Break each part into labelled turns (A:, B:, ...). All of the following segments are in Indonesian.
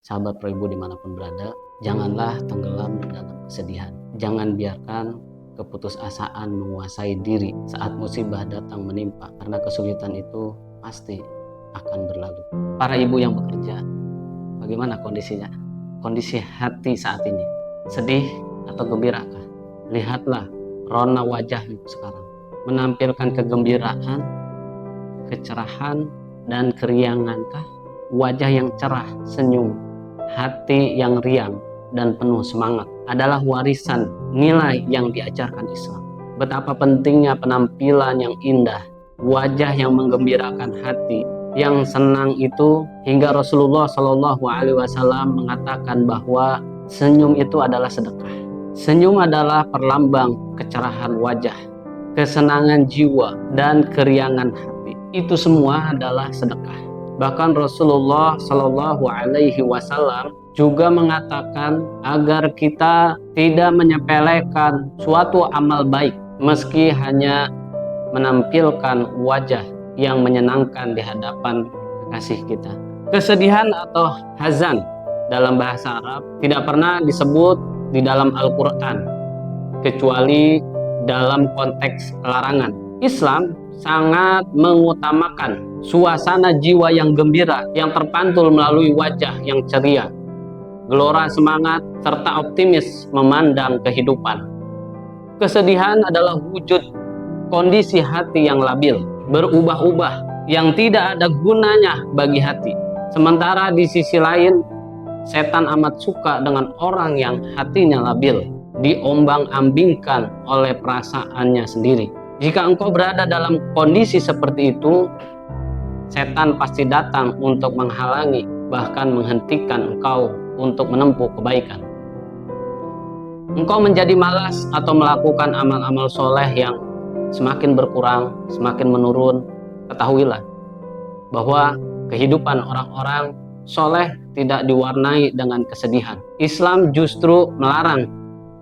A: sahabat Pro Ibu dimanapun berada, janganlah tenggelam dalam kesedihan. Jangan biarkan keputusasaan menguasai diri saat musibah datang menimpa, karena kesulitan itu pasti akan berlalu. Para ibu yang bekerja, bagaimana kondisinya? Kondisi hati saat ini, sedih atau gembirakah? Lihatlah rona wajahmu sekarang, menampilkan kegembiraan, kecerahan, dan keriangankah? Wajah yang cerah, senyum, hati yang riang dan penuh semangat adalah warisan nilai yang diajarkan Islam. Betapa pentingnya penampilan yang indah, wajah yang menggembirakan hati, yang senang itu, hingga Rasulullah Shallallahu Alaihi Wasallam mengatakan bahwa senyum itu adalah sedekah. Senyum adalah perlambang kecerahan wajah, kesenangan jiwa, dan keriangan hati. Itu semua adalah sedekah. Bahkan Rasulullah Shallallahu Alaihi Wasallam juga mengatakan agar kita tidak menyepelekan suatu amal baik meski hanya menampilkan wajah yang menyenangkan di hadapan kekasih kita. Kesedihan atau hazan dalam bahasa Arab tidak pernah disebut di dalam Al-Quran kecuali dalam konteks larangan. Islam sangat mengutamakan suasana jiwa yang gembira yang terpantul melalui wajah yang ceria, gelora semangat, serta optimis memandang kehidupan. Kesedihan adalah wujud kondisi hati yang labil, berubah-ubah, yang tidak ada gunanya bagi hati. Sementara di sisi lain, setan amat suka dengan orang yang hatinya labil, diombang-ambingkan oleh perasaannya sendiri. Jika engkau berada dalam kondisi seperti itu, setan pasti datang untuk menghalangi, bahkan menghentikan engkau untuk menempuh kebaikan. Engkau menjadi malas atau melakukan amal-amal soleh yang semakin berkurang, semakin menurun. Ketahuilah bahwa kehidupan orang-orang soleh tidak diwarnai dengan kesedihan. Islam justru melarang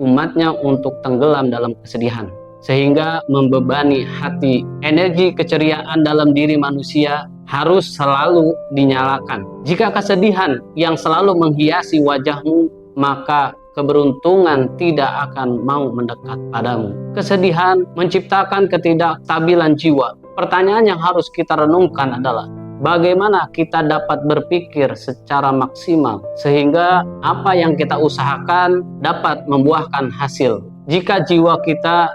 A: umatnya untuk tenggelam dalam kesedihan, sehingga membebani hati. Energi keceriaan dalam diri manusia harus selalu dinyalakan. Jika kesedihan yang selalu menghiasi wajahmu, maka keberuntungan tidak akan mau mendekat padamu. Kesedihan menciptakan ketidakstabilan jiwa. Pertanyaan yang harus kita renungkan adalah bagaimana kita dapat berpikir secara maksimal sehingga apa yang kita usahakan dapat membuahkan hasil. Jika jiwa kita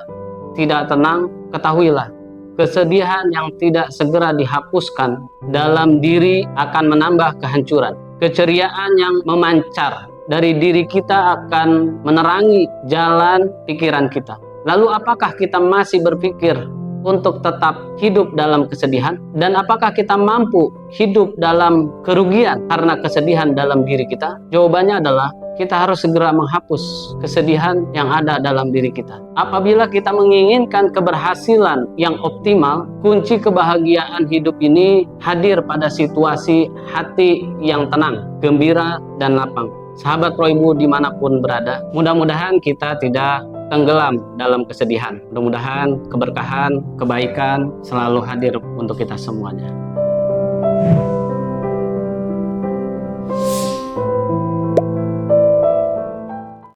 A: tidak tenang, ketahuilah kesedihan yang tidak segera dihapuskan dalam diri akan menambah kehancuran. Keceriaan yang memancar dari diri kita akan menerangi jalan pikiran kita. Lalu apakah kita masih berpikir untuk tetap hidup dalam kesedihan? Dan apakah kita mampu hidup dalam kerugian karena kesedihan dalam diri kita? Jawabannya adalah kita harus segera menghapus kesedihan yang ada dalam diri kita. Apabila kita menginginkan keberhasilan yang optimal, kunci kebahagiaan hidup ini hadir pada situasi hati yang tenang, gembira, dan lapang. Sahabat Pro Ibu dimanapun berada, mudah-mudahan kita tidak tenggelam dalam kesedihan. Mudah-mudahan keberkahan, kebaikan selalu hadir untuk kita semuanya.